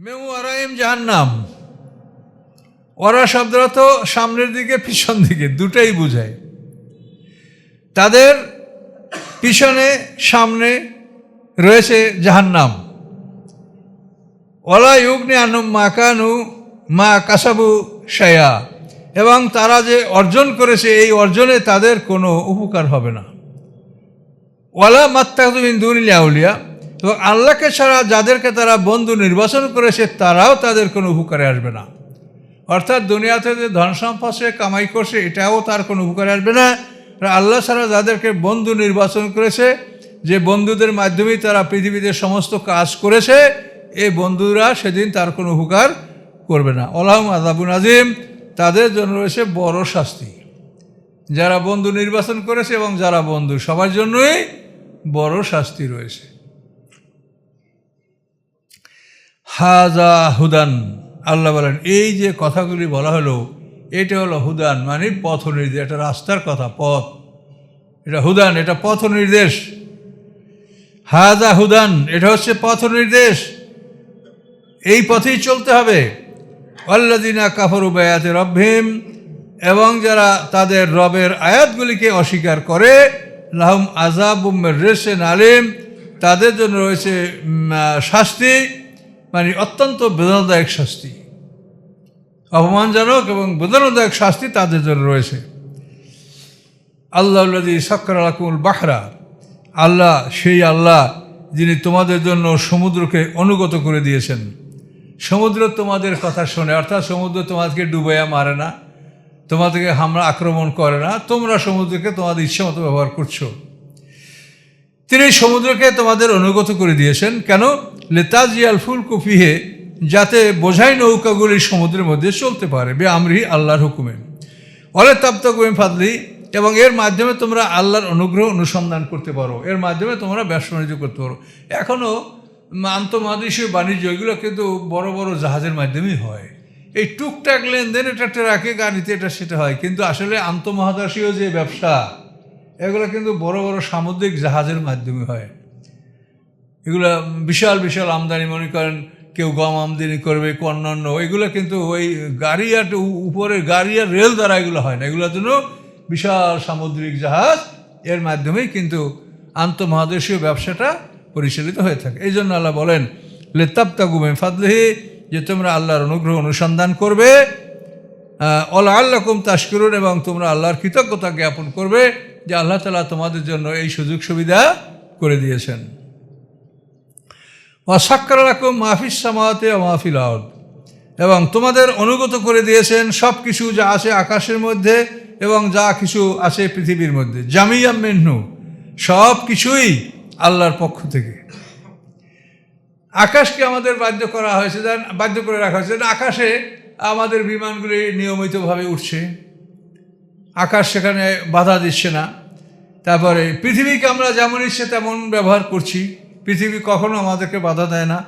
মেমু আরাইম জাহান্নাম। ওরা শব্দটা তো সামনের দিকে পিছন দিকে দুটাই বোঝায়। তাদের পিছনে সামনে রয়েছে জাহান্নাম। ওলা ইউগনি আনুম মাকানু মা কাসাবু শায়া, এবং তারা যে অর্জন করেছে এই অর্জনে তাদের কোনো উপকার হবে না। ওয়ালা মাত্তাখযু মিন দুনিল আউলিয়া, এবং আল্লাহকে ছাড়া যাদেরকে তারা বন্ধু নির্বাচন করেছে তারাও তাদের কোনো উপকারে আসবে না। অর্থাৎ দুনিয়াতে যে ধন সম্পদ সে কামাই করছে এটাও তার কোনো উপকারে আসবে না। আল্লাহ ছাড়া যাদেরকে বন্ধু নির্বাচন করেছে, যে বন্ধুদের মাধ্যমেই তারা পৃথিবীতে সমস্ত কাজ করেছে, এই বন্ধুরা সেদিন তার কোনো উপকার করবে না। ওয়ালাহুম আযাবুন আযীম, তাদের জন্য রয়েছে বড় শাস্তি। যারা বন্ধু নির্বাচন করেছে এবং যারা বন্ধু, সবার জন্যই বড় শাস্তি রয়েছে। হাজা হুদান, আল্লাহ বলেন এই যে কথাগুলি বলা হলো এটা হলো হুদান, মানে পথ নির্দেশ, এটা রাস্তার কথা, পথ, এটা হুদান, এটা পথ নির্দেশ। হাজা হুদান, এটা হচ্ছে পথ নির্দেশ, এই পথেই চলতে হবে। আল্লাযিনা কাফারু বিআয়াতি রাব্বিহিম, এবং যারা তাদের রবের আয়াতগুলিকে অস্বীকার করে, লাহুম আযাবুম মির রিজসিন আলীম, তাদের জন্য রয়েছে শাস্তি, মানে অত্যন্ত বেদনাদায়ক শাস্তি, অপমানজনক এবং বেদনাদায়ক শাস্তি তাদের জন্য রয়েছে। আল্লাহুল্লাযী সাক্কারা লাকুমুল বাহরা, আল্লাহ সেই আল্লাহ যিনি তোমাদের জন্য সমুদ্রকে অনুগত করে দিয়েছেন। সমুদ্র তোমাদের কথা শোনে, অর্থাৎ সমুদ্র তোমাদেরকে ডুবাইয়া মারে না, তোমাদেরকে হামলা আক্রমণ করে না, তোমরা সমুদ্রকে তোমাদের ইচ্ছা মতো ব্যবহার করছো। তিনি সমুদ্রকে তোমাদের অনুগত করে দিয়েছেন কেন? লিতাজিয়াল ফুলকু ফিহে, যাতে বোঝাই নৌকাগুলি সমুদ্রের মধ্যে চলতে পারে, বে আমরিহি, আল্লাহর হুকুমে। ওয়ালা তাবতাগু মিন ফাদলি, এবং এর মাধ্যমে তোমরা আল্লাহর অনুগ্রহ অনুসন্ধান করতে পারো, এর মাধ্যমে তোমরা ব্যবসা বাণিজ্য করতে পারো। এখনও আন্তঃমহাদেশীয় বাণিজ্য এগুলো কিন্তু বড় বড় জাহাজের মাধ্যমেই হয়। এই টুকটাক লেনদেন এটা ট্রাকে গাড়িতে এটা সেটা হয়, কিন্তু আসলে আন্তঃমহাদেশীয় যে ব্যবসা এগুলো কিন্তু বড় বড় সামুদ্রিক জাহাজের মাধ্যমে হয়। এগুলো বিশাল বিশাল আমদানি, মনে করেন কেউ গম আমদানি করবে, অন্যান্য, এগুলো কিন্তু ওই গাড়ি আর উপরে গাড়ি আর রেল দ্বারা এগুলো হয় না, এগুলোর জন্য বিশাল সামুদ্রিক জাহাজ, এর মাধ্যমেই কিন্তু আন্তঃমহাদেশীয় ব্যবসাটা পরিচালিত হয়ে থাকে। এই জন্য আল্লাহ বলেন লিতাবতাগু মিন ফাদলিহি, যে তোমরা আল্লাহর অনুগ্রহ অনুসন্ধান করবে, ওয়ালাআল্লাকুম তাশকুরুন, এবং তোমরা আল্লাহর কৃতজ্ঞতা জ্ঞাপন করবে যে আল্লাহ তাআলা তোমাদের জন্য এই সুযোগ সুবিধা করে দিয়েছেন। ওয়া সাক্কারা লাকুম মা ফিস সামাওয়াতি ওয়া মা ফিল আরদ, এবং তোমাদের অনুগত করে দিয়েছেন সব কিছু যা আছে আকাশের মধ্যে এবং যা কিছু আছে পৃথিবীর মধ্যে, জামিয়াম মিনহু, সব কিছুই আল্লাহর পক্ষ থেকে। আকাশকে আমাদের বাধ্য করা হয়েছে, বাধ্য করে রাখা হয়েছে, আকাশে আমাদের বিমানগুলি নিয়মিতভাবে উঠছে, আকাশ সেখানে বাধা দিচ্ছে না। তারপরে পৃথিবীকে আমরা যেমন ইচ্ছে তেমন ব্যবহার করছি, পৃথিবী কখনো আমাদেরকে বাধা দেয় না।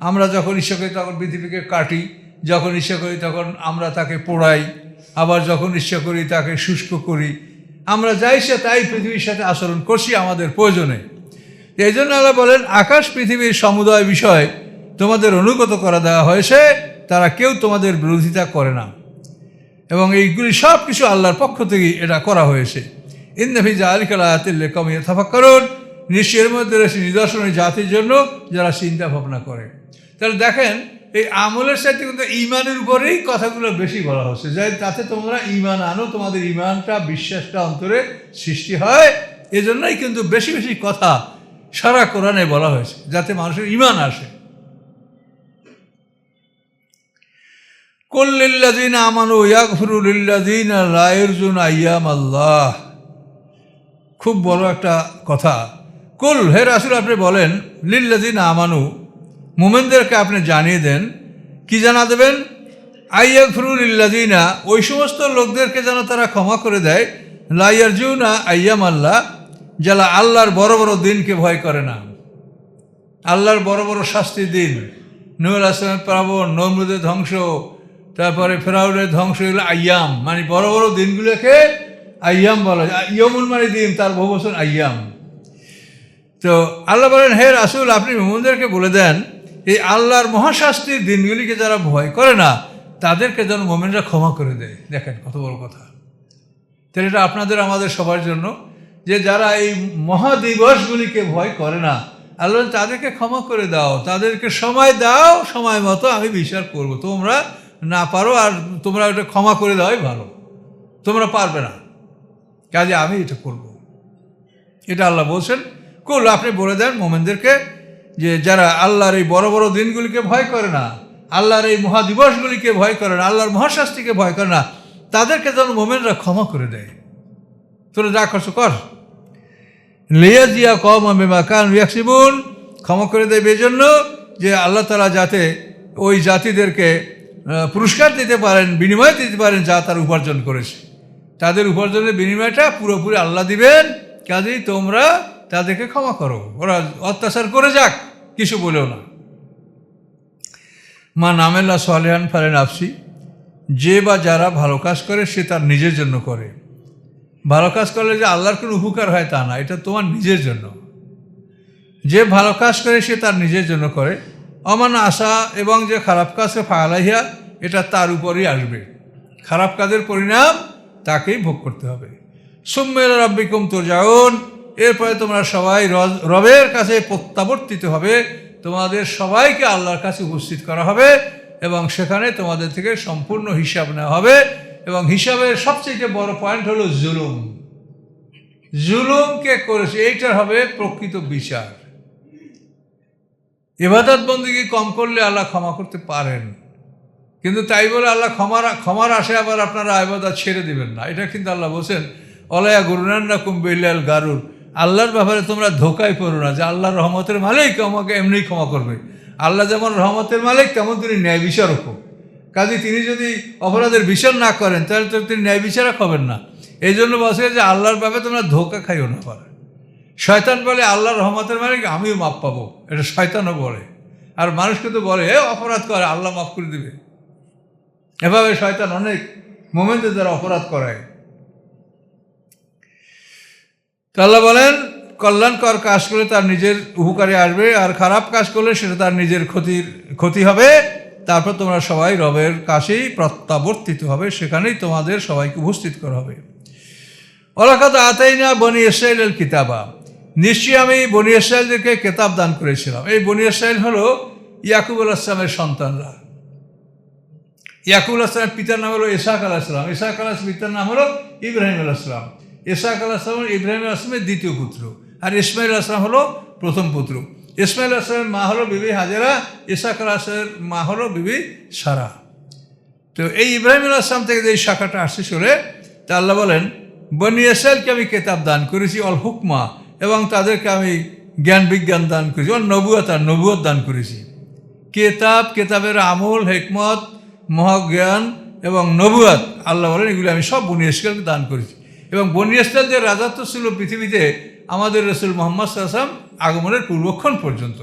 আমরা যখন ইচ্ছা করি তখন পৃথিবীকে কাটি, যখন ইচ্ছা করি তখন আমরা তাকে পোড়াই, আবার যখন ইচ্ছা করি তাকে শুষ্ক করি। আমরা যা ইচ্ছা তাই পৃথিবীর সাথে আচরণ করছি আমাদের প্রয়োজনে। এই জন্য আল্লাহ বলেন আকাশ পৃথিবীর সমুদয় বিষয় তোমাদের অনুগত করা দেওয়া হয়েছে, তারা কেউ তোমাদের বিরোধিতা করে না, এবং এইগুলি সব কিছু আল্লাহর পক্ষ থেকেই এটা করা হয়েছে। ইন্না ফি যালিকা লাআয়াতিন লিকাওমিন ইয়াতাফাক্কারুন, নিশ্চয়ের মধ্যে রয়েছে নিদর্শন জাতির জন্য যারা চিন্তা ভাবনা করে। তাহলে দেখেন এই আমলের সাথে কিন্তু ঈমানের উপরেই কথাগুলো বেশি বলা হচ্ছে, যে তাতে তোমরা ঈমান আনো, তোমাদের ঈমানটা, বিশ্বাসটা অন্তরে সৃষ্টি হয়। এজন্যই কিন্তু বেশি বেশি কথা সারা কোরআনে বলা হয়েছে, যাতে মানুষের ঈমান আসে। কুল লিল্লাযিনা আমানু ইয়াগফিরু লিল্লাযিনা লা ইয়ারজুনা আইয়ামাল্লাহ, খুব বড় একটা কথা। কুল, হে রাসূল আপনি বলেন, লিল্লাযিনা আমানু, মুমিনদেরকে আপনি জানিয়ে দেন, কি জানা দেবেন? আইয়াগফিরু লিল্লাযিনা, ওই সমস্ত লোকদেরকে যেন তারা ক্ষমা করে দেয়, লা ইয়ারজুনা আইয়ামাল্লাহ, যারা আল্লাহর বড় বড় দিনকে ভয় করে না, আল্লাহর বড় বড় শাস্তির দিন, নূহ আলাইহিস সালামের প্লাবন, নমরুদের ধ্বংস, তারপরে ফেরাউনের ধ্বংস, এগুলো আইয়াম, মানে বড় বড় দিনগুলোকে আইয়াম বলা যায়। ইয়মুল মানে দিন, তার বহু বছর আইয়াম। তো আল্লাহ বলেন হে রাসূল আপনি মুমিনদেরকে বলে দেন এই আল্লাহর মহাশাস্তির দিনগুলিকে যারা ভয় করে না তাদেরকে যেন মোমেনরা ক্ষমা করে দেয়। দেখেন কত বড় কথা। তাহলে এটা আপনাদের আমাদের সবার জন্য, যে যারা এই মহাদিবসগুলিকে ভয় করে না, আল্লাহ তাদেরকে ক্ষমা করে দাও, তাদেরকে সময় দাও, সময় মতো আমি বিচার করব। তোমরা না পারো, আর তোমরা ওটা ক্ষমা করে দেওয়াই ভালো, তোমরা পারবে না, কাজে আমি এটা করব। এটা আল্লাহ বলছেন। কুল, আপনি বলে দেন মোমেনদেরকে যে যারা আল্লাহর এই বড় বড় দিনগুলিকে ভয় করে না, আল্লাহর এই মহাদিবসগুলিকে ভয় করে না, আল্লাহর মহাশাস্তিকে ভয় করে না, তাদেরকে যেন মোমেনরা ক্ষমা করে দেয়। তোরা যা করছো কর। লিয়াজিয়া কম বিমা কানু ইয়াকসিবুন, ক্ষমা করে দেবে এই জন্য যে আল্লাহ তাআলা যাতে ওই জাতিদেরকে পুরস্কার দিতে পারেন, বিনিময় দিতে পারেন যা তার উপার্জন করেছে। তাদের উপার্জনের বিনিময়টা পুরোপুরি আল্লাহ দিবেন, কাজেই তোমরা তাদেরকে ক্ষমা করো। ওরা অত্যাচার করে যাক, কিছু বলেও না। মা নামেল্লা সালেহান ফালে নাফসি, যে বা যারা ভালো কাজ করে সে তার নিজের জন্য করে। ভালো কাজ করলে যে আল্লাহর কোনো উপকার হয় তা না, এটা তোমার নিজের জন্য। যে ভালো কাজ করে সে তার নিজের জন্য করে। অমান আশা, এবং যে খারাপ কাজকে ফালাইয়া, এটা তার উপরই আসবে। খারাপ কাজের পরিণাম তাকেই ভোগ করতে হবে। সুম্মেল রাব্বিকুম তুরজাউন, এরপরে তোমরা সবাই রবের কাছে প্রত্যাবর্তিত হবে। তোমাদের সবাইকে আল্লাহর কাছে উপস্থিত করা হবে এবং সেখানে তোমাদের থেকে সম্পূর্ণ হিসাব নেওয়া হবে। এবং হিসাবের সবচেয়ে বড় পয়েন্ট হলো জুলুম। জুলুম কে করেছে এইটার হবে প্রকৃত বিচার। ইবাদত বন্দেগী কম করলে আল্লাহ ক্ষমা করতে পারেন, কিন্তু তাই বলে আল্লাহ ক্ষমার আশে আবার আপনারা ইবাদত ছেড়ে দিবেন না। এটা কিন্তু আল্লাহ বলছেন, অলায়া গুরুনান্নাকুম বিল্লাল গারুর, আল্লাহর ব্যাপারে তোমরা ধোকায় পড়ো না যে আল্লাহর রহমতের মালিক আমাকে এমনিই ক্ষমা করবে। আল্লাহ যেমন রহমতের মালিক তেমন তিনি ন্যায় বিচারকও। কাজে তিনি যদি অপরাধের বিচার না করেন তাহলে তো তিনি ন্যায় বিচারক হবেন না। এই জন্য বলছে যে আল্লাহর ব্যাপারে তোমরা ধোকা খাইও না পারে। শয়তান বলে আল্লাহর রহমতের মালিক, আমিও মাপ পাবো, এটা শয়তানও বলে। আর মানুষকে তো বলে অপরাধ করে আল্লাহ মাফ করে দিবে। এভাবে শয়তান অনেক মোমেন্টে যারা অপরাধ করায়। আল্লাহ বলেন কল্যাণকর কাজ করলে তার নিজের উপকারে আসবে, আর খারাপ কাজ করলে সেটা তার নিজের ক্ষতি হবে। তারপর তোমরা সবাই রবের কাছেই প্রত্যাবর্তিত হবে, সেখানেই তোমাদের সবাইকে উপস্থিত করা হবে। ওয়ালাকাদ আতাইনা বনি ইসরাঈল কিতাবা, নিশ্চয়ই আমি বনি ইসরাঈলদেরকে কিতাব দান করেছিলাম। এই বনি ইসরাঈল হলো ইয়াকুব আলাইহিস সালামের সন্তানরা। ইয়াকুব আলাইহিস সালামের পিতার নাম হলো ইসহাক আলাইহিস সালাম, ইসহাক আলাইহিস পিতার নাম হলো ইব্রাহিম আলাইহিস সালাম। ইসহাক আলাইহিস সালাম ইব্রাহিম আলাইহিস সালামের দ্বিতীয় পুত্র, আর ইসমাঈল আলাইহিস সালাম হলো প্রথম পুত্র। ইসমাঈল আলাইহিস সালামের মা হলো বিবি হাজেরা, ইসহাক আলাইহিস সালামের মা হলো বিবি সারা। তো এই ইব্রাহিম আলাইহিস সালাম থেকে যে শাখাটা আসছে শুনে তা আল্লাহ বলেন বনি ইসরাঈলকে আমি কিতাব দান করেছি, অল হুকমা, এবং তাদেরকে আমি জ্ঞান বিজ্ঞান দান করেছি, অল নবুয়ত, আর নবুয়ত দান করেছি। কেতাবের আমল, হিকমত, মহাজ্ঞান এবং নবুয়ত, আল্লাহ বলেন এগুলি আমি সব বনি ইসরাঈলকে দান করেছি। এবং বনি ইসরাঈলদের রাজত্ব ছিল পৃথিবীতে আমাদের রাসূল মুহাম্মদ সাল্লাল্লাহু আলাইহি ওয়াসাল্লাম আগমনের পূর্বক্ষণ পর্যন্ত।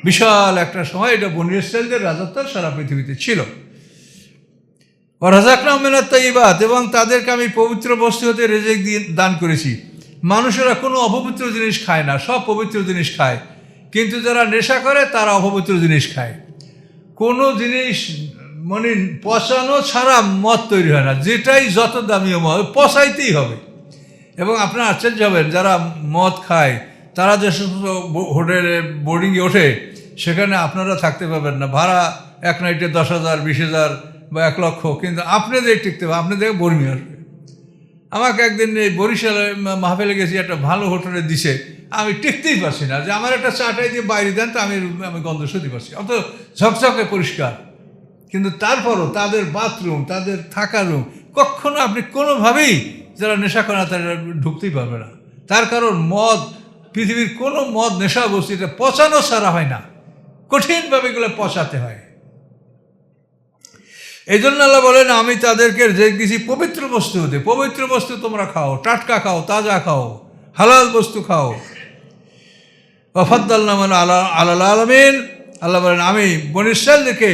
বিশাল একটা সময় এটা বনি ইসরাঈলদের রাজত্ব সারা পৃথিবীতে ছিল। ওয়ারাযাকনাহুম মিনাত তাইয়্যিবাত, এবং তাদেরকে আমি পবিত্র বস্তু হতে রিজিক দান করেছি। মানুষেরা কোনো অপবিত্র জিনিস খায় না, সব পবিত্র জিনিস খায়, কিন্তু যারা নেশা করে তারা অপবিত্র জিনিস খায়। কোনো জিনিস মানে পচানো ছাড়া মদ তৈরি হয় না, যেটাই যত দামিও মদ পচাইতেই হবে। এবং আপনারা আশ্চর্য হবেন, যারা মদ খায় তারা যে সমস্ত হোটেলে বোর্ডিংয়ে ওঠে সেখানে আপনারা থাকতে পারবেন না, ভাড়া এক নাইটে 10,000, 20,000 বা 1 লক্ষ, কিন্তু আপনাদের টিকতে হবে, আপনাদের বর্মি আসবে। আমাকে একদিন এই বরিশালে মাহফিলে গেছি, একটা ভালো হোটেলে দিছে, আমি টিকতেই পারছি না, যে আমার একটা চাটাই দিয়ে বাইরে দেন তো আমি গন্ধ সত্যি পারছি, অত ঝকঝকে পরিষ্কার, কিন্তু তারপরও তাদের বাথরুম, তাদের থাকার রুম কখনো আপনি কোনোভাবেই যারা নেশা করে না তারা ঢুকতেই পারবে না। তার কারণ মদ, পৃথিবীর কোনো মদ নেশা বস্তু এটা পচানো ছাড়া হয় না, কঠিনভাবে এগুলো পচাতে হয়। এই জন্য আল্লাহ বলেন আমি তাদেরকে যে কিছু পবিত্র বস্তু হতে, পবিত্র বস্তু তোমরা খাও, টাটকা খাও, তাজা খাও, হালাল বস্তু খাও। ওয়াফাদ্দালনাহুম আলাল আলামিন, আল্লাহ বলেন আমি বনী ইসরাঈলকে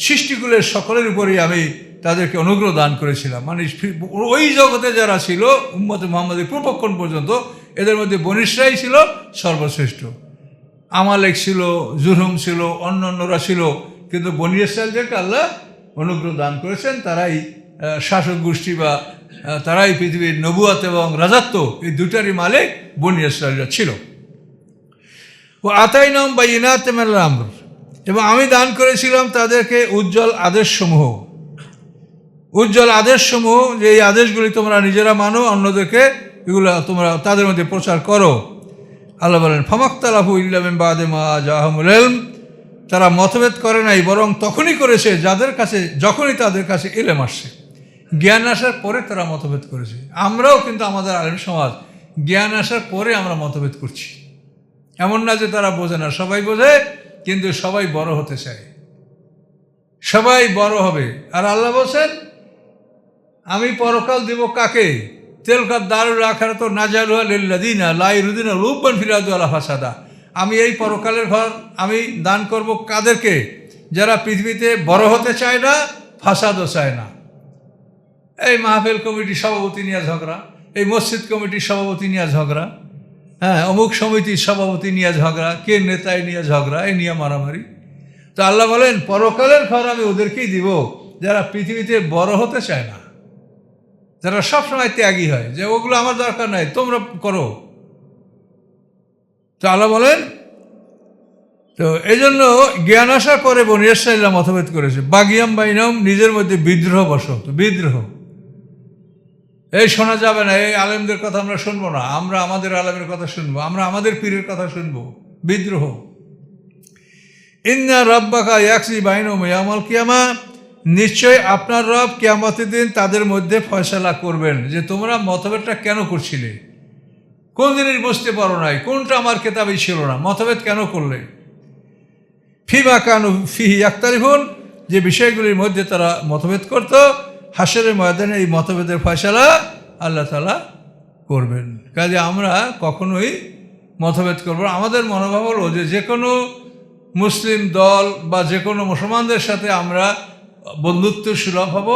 সৃষ্টিকুলের সকলের উপরেই আমি তাদেরকে অনুগ্রহ দান করেছিলাম। মানে ওই জগতে যারা ছিল উম্মতে মুহাম্মাদের পূর্বক্ষণ পর্যন্ত, এদের মধ্যে বনী ইসরাঈল ছিল সর্বশ্রেষ্ঠ। আমালেক ছিল, জুরহুম ছিল, অন্যান্যরা ছিল, কিন্তু বনী ইসরাঈলদেরকে আল্লাহ অনুগ্রহ দান করেছেন। তারাই শাসক গোষ্ঠী বা তারাই পৃথিবীর নবুয়াত এবং রাজত্ব এই দুটারই মালিক বনী ইসরাঈলরা ছিল। ও আতাইনাহুম বাইয়িনাতিম মিনাল আমর, এবং আমি দান করেছিলাম তাদেরকে উজ্জ্বল আদেশসমূহ। উজ্জ্বল আদেশসমূহ, যে এই আদেশগুলি তোমরা নিজেরা মানো, অন্যদেরকে এগুলো তোমরা তাদের মধ্যে প্রচার করো। আল্লাহ বলেন, ফামাখতালাফু ইল্লা মিন বাদি মা জাআহুমুল ইলম, তারা মতভেদ করে নাই, বরং তখনই করেছে যখনই তাদের কাছে ইলম আসছে। জ্ঞান আসার পরে তারা মতভেদ করেছে। আমরাও কিন্তু আমাদের আলেম সমাজ জ্ঞান আসার পরে আমরা মতভেদ করছি। এমন না যে তারা বোঝে না, সবাই বোঝে, কিন্তু সবাই বড় হতে চায়, সবাই বড় হবে। আর আল্লাহ বলছেন, আমি পরকাল দেব কাকে? তেলকার দারুল আখিরাতু নাজালুহা লিল্লাযিনা লা ইউরিদুনা উলুওয়ান ফিল আরদি ওয়ালা ফাসাদা। আমি এই পরকালের ঘর আমি দান করব কাদেরকে? যারা পৃথিবীতে বড় হতে চায় না, ফাসাদও চায় না। এই মাহফিল কমিটির সভাপতি নিয়ে ঝগড়া, এই মসজিদ কমিটির সভাপতি নিয়ে ঝগড়া, হ্যাঁ অমুক সমিতির সভাপতি নিয়ে ঝগড়া, কে নেতায় নিয়ে ঝগড়া, এই নিয়ে মারামারি। তো আল্লাহ বলেন, পরকালের ঘর আমি ওদেরকেই দিব যারা পৃথিবীতে বড় হতে চায় না, যারা সবসময় ত্যাগী হয়, যে ওগুলো আমার দরকার নাই, তোমরা করো। তো আল্লাহ বলেন, তো এই জন্য জ্ঞান আসার পরে বনী ইসরাঈলরা মতভেদ করেছে। বাগিয়াম বাইনাহুম, নিজের মধ্যে বিদ্রোহ বসত। বিদ্রোহ, এই শোনা যাবে না, এই আলেমদের কথা আমরা শুনবো না, আমরা আমাদের আলেমের কথা শুনবো, আমরা আমাদের পীরের কথা শুনবো। বিদ্রোহ। ইন্না রাব্বাকা ইয়াকসি বাইনাহুম ইয়াউমাল কিয়ামা, নিশ্চয় আপনার রব কিয়ামতের দিন তাদের মধ্যে ফয়সালা করবেন যে তোমরা মতভেদটা কেন করছিলে, কোন জিনিস বুঝতে পারো নাই, কোনটা আমার কেতাবে ছিল না, মতভেদ কেন করলে। ফিমা কানু ফিহি ইয়াখতালিফুন, যে বিষয়গুলির মধ্যে তারা মতভেদ করত, হাসরের ময়দানে এই মতভেদের ফয়সালা আল্লাহ তাআলা করবেন। কাজে আমরা কখনোই মতভেদ করব না। আমাদের মনোভাব হলো যে কোনো মুসলিম দল বা যে কোনো মুসলমানদের সাথে আমরা বন্ধুত্ব সুলভ হব,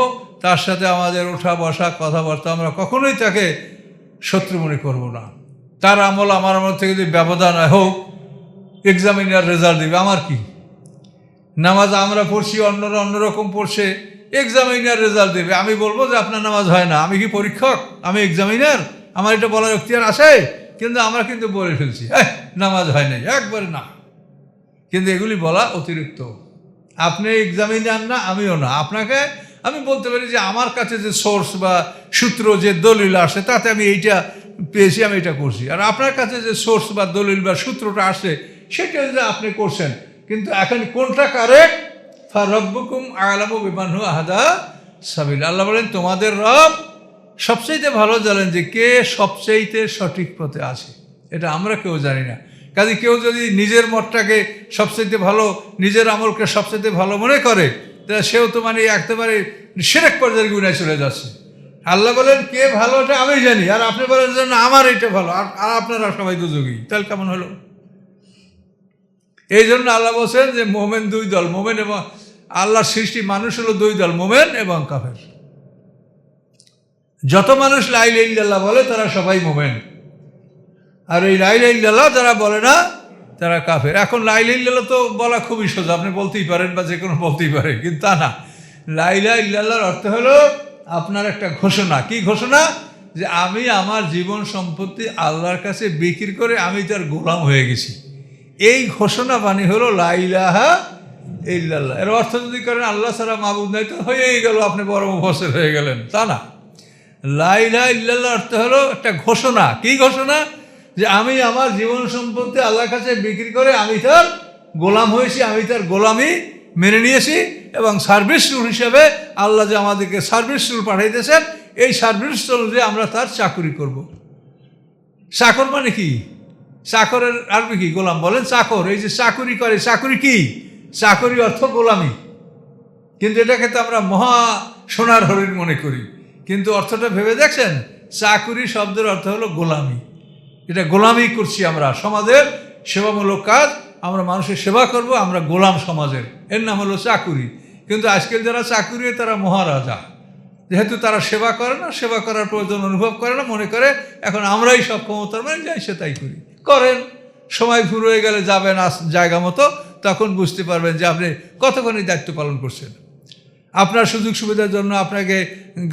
তার সাথে আমাদের ওঠা বসা কথাবার্তা, আমরা কখনোই তাকে শত্রু মনে করব না। তার আমল আমার আমল থেকে যদি ব্যবধান হোক, এক্সামিনার রেজাল্ট দেবে, আমার কি? নামাজ আমরা পড়ছি, অন্যরা অন্যরকম পড়ছে, এক্সামিনার রেজাল্ট দেবে, আমি বলবো যে আপনার নামাজ হয় না। আমি কি পরীক্ষক? আমি এক্সামিনার? আমার এটা বলার এখতিয়ার আছে? কিন্তু আমরা কিন্তু বলে ফেলছি, নামাজ হয় নাই, একবারে না। কিন্তু এগুলি বলা অতিরিক্ত। আপনি এক্সামিনার না, আমিও না। আপনাকে আমি বলতে পারি যে আমার কাছে যে সোর্স বা সূত্র, যে দলিল আসে, তাতে আমি এইটা পেয়েছি, আমি এটা করছি। আর আপনার কাছে যে সোর্স বা দলিল বা সূত্রটা আসে, সেটা যে আপনি করছেন। কিন্তু এখন কোনটা কারেক্ট? ফারাব্বুকুম আ'লামু বিমান হুয়া আহদা সাবিলা। আল্লাহ বলেন, তোমাদের রব সবচাইতে ভালো জানেন যে কে সবচাইতে সঠিক পথে আছে। এটা আমরা কেউ জানি না। কাজে কেউ যদি নিজের মতটাকে সবচাইতে ভালো, নিজের আমলকে সবচাইতে ভালো মনে করে, তাহলে সেও তো মানে একেবারে শিরক পর্যায়ের গুনায় চলে যাচ্ছে। আল্লাহ বলেন, কে ভালো এটা আমি জানি, আর আপনি বলেন যে না আমার এটা ভালো, আর আপনারা সবাই দুযোগী, তাহলে কেমন হলো? এই জন্য আল্লাহ বলছেন যে মোমেন দুই দল, মোমেন এবং আল্লাহর সৃষ্টি মানুষ হলো দুই দল, মোমেন এবং কাফের। যত মানুষ লা ইলাহা ইল্লাল্লাহ বলে তারা সবাই মোমেন, আর এই লা ইলাহা ইল্লাল্লাহ যারা বলে না তারা কাফের। এখন লা ইলাহা ইল্লাল্লাহ তো বলা খুবই সোজা, আপনি বলতেই পারেন বা যে কোনো বলতেই পারেন, কিন্তু তা না। লা ইলাহা ইল্লাল্লাহর অর্থ হলো আপনার একটা ঘোষণা। কি ঘোষণা? যে আমি আমার জীবন সম্পত্তি আল্লাহর কাছে বিক্রি করে আমি তার গোলাম হয়ে গেছি। এই ঘোষণা বাণী হলো লা ইলাহা ইল্লাল্লাহ। এর অর্থ যদি করেন আল্লাহ ছাড়া মাবুদ নাই, তো হয়েই গেল, আপনি বড় মুফাসসির হয়ে গেলেন, তা না। লা ইলাহা ইল্লাল্লাহ অর্থ হলো একটা ঘোষণা। কি ঘোষণা? যে আমি আমার জীবন সম্পত্তি আল্লাহর কাছে বিক্রি করে আমি তার গোলাম হয়েছি, আমি তার গোলামি মেনে নিয়েছি, এবং সার্ভিস রুল হিসেবে আল্লাহ যে আমাদেরকে সার্ভিস রুল পাঠাইতেছেন, এই সার্ভিস রুল যে আমরা তার চাকরি করব। চাকর মানে কি? চাকরের আরবি কি? গোলাম। বলেন চাকর, এই যে চাকুরি করে, চাকুরি কি? চাকরি অর্থ গোলামি। কিন্তু এটাকে তো আমরা মহা সোনার হরিণ মনে করি, কিন্তু অর্থটা ভেবে দেখছেন? চাকুরি শব্দের অর্থ হলো গোলামি। এটা গোলামি করছি আমরা, সমাজের সেবামূলক কাজ, আমরা মানুষের সেবা করব, আমরা গোলাম সমাজের, এর নাম হলো চাকুরি। কিন্তু আজকাল যারা চাকুরি, তারা মহারাজা, যেহেতু তারা সেবা করে না, সেবা করার প্রয়োজন অনুভব করে না, মনে করে এখন আমরাই সব ক্ষমতার, মানে যাই সে তাই করি। করেন, সময় ফুরিয়ে গেলে যাবেন জায়গা মতো, তখন বুঝতে পারবেন যে আপনি কতখানি দায়িত্ব পালন করছেন। আপনার সুযোগ সুবিধার জন্য আপনাকে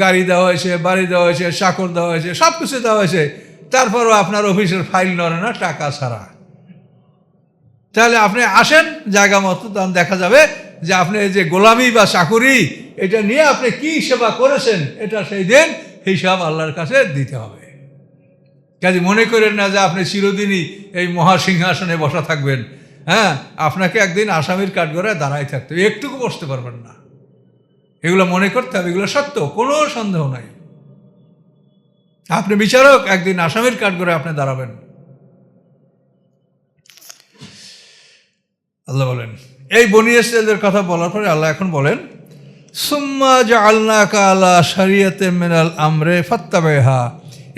গাড়ি দেওয়া হয়েছে, বাড়ি দেওয়া হয়েছে, চাকর দেওয়া হয়েছে, সব কিছু দেওয়া হয়েছে, তারপরও আপনার অফিসের ফাইল নড়ে না টাকা ছাড়া। তাহলে আপনি আসেন জায়গা মতো, তখন দেখা যাবে যে আপনি এই যে গোলামি বা চাকুরি, এটা নিয়ে আপনি কি সেবা করেছেন, এটা সেই দিন হিসাব আল্লাহর কাছে দিতে হবে। কাজে মনে করেন না যে আপনি চিরদিনই এই মহাসিংহাসনে বসা থাকবেন। হ্যাঁ, আপনাকে একদিন আসামির কাঠগড়ায় দাঁড়াই থাকতে হবে, একটুকু বসতে পারবেন না। এগুলো মনে করতে হবে, এগুলো সত্য, কোনো সন্দেহ নাই। আপনি বিচারক, একদিন আসামির কাঠগড়ায় আপনি দাঁড়াবেন। আল্লাহ বলেন, এই বনী ইসরাঈলের কথা বলার পরে আল্লাহ এখন বলেন, সুম্মা জাআলনাকা আলা শারিয়াতিন মিনাল আমরি ফাত্তাবিহা।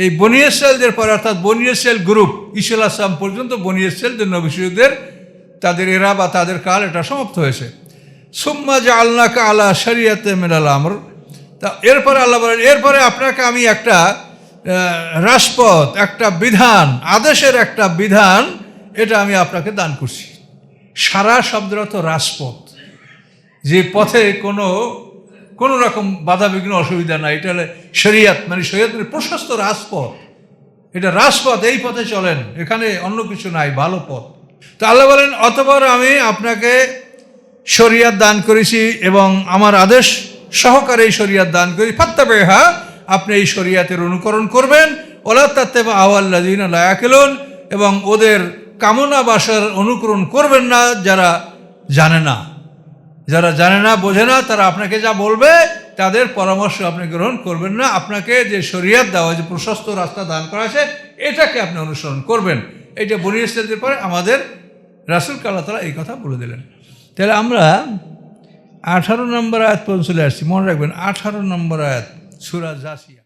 এই বনী ইসরাঈলদের পরে, অর্থাৎ বনী ইসরাঈল গ্রুপ, ঈসা আলাইহিস সালাম পর্যন্ত বনী ইসরাঈলদের নবী-রাসূলদের তাদের এরা বা তাদের কাল এটা সমাপ্ত হয়েছে। সুম্মা জাআলনাকা আলা শারিয়াতিন মিনাল আমর। তা এরপরে আল্লাহ বলেন, এরপরে আপনাকে আমি একটা রাজপথ, একটা বিধান, আদেশের একটা বিধান, এটা আমি আপনাকে দান করছি। সারা শব্দের অর্থ রাজপথ, যে পথে কোনো রকম বাধাবিঘ্ন অসুবিধা নাই, এটা হলে শরিয়াত, মানে শরিয়াত মানে প্রশস্ত রাজপথ। এটা রাজপথ, এই পথে চলেন, এখানে অন্য কিছু নাই, ভালো পথ। তো আল্লাহ বলেন, অতঃপর আমি আপনাকে শরিয়াত দান করেছি এবং আমার আদেশ সহকারে এই শরিয়াত দান করি। ফাত্তাবিহা, আপনি এই শরিয়াতের অনুকরণ করবেন। ওয়ালা তাত্তাবিউ আহওয়াল্লাযীনা লা ইয়াকিলুন, এবং ওদের কামনা বাসার অনুকরণ করবেন না যারা জানে না, বোঝে না, তারা আপনাকে যা বলবে তাদের পরামর্শ আপনি গ্রহণ করবেন না। আপনাকে যে শরিয়াত দেওয়া, যে প্রশস্ত রাস্তা দান করা আছে, এটাকে আপনি অনুসরণ করবেন। এটা বনী ইসরাঈলদের পরে আমাদের রাসূলকে আল্লাহ তাআলা এই কথা বলে দিলেন। তাহলে আমরা 18 নম্বর আয়াত পর্যন্ত চলে আসছি। মনে রাখবেন, 18 নম্বর আয়াত সূরা জাসিয়া।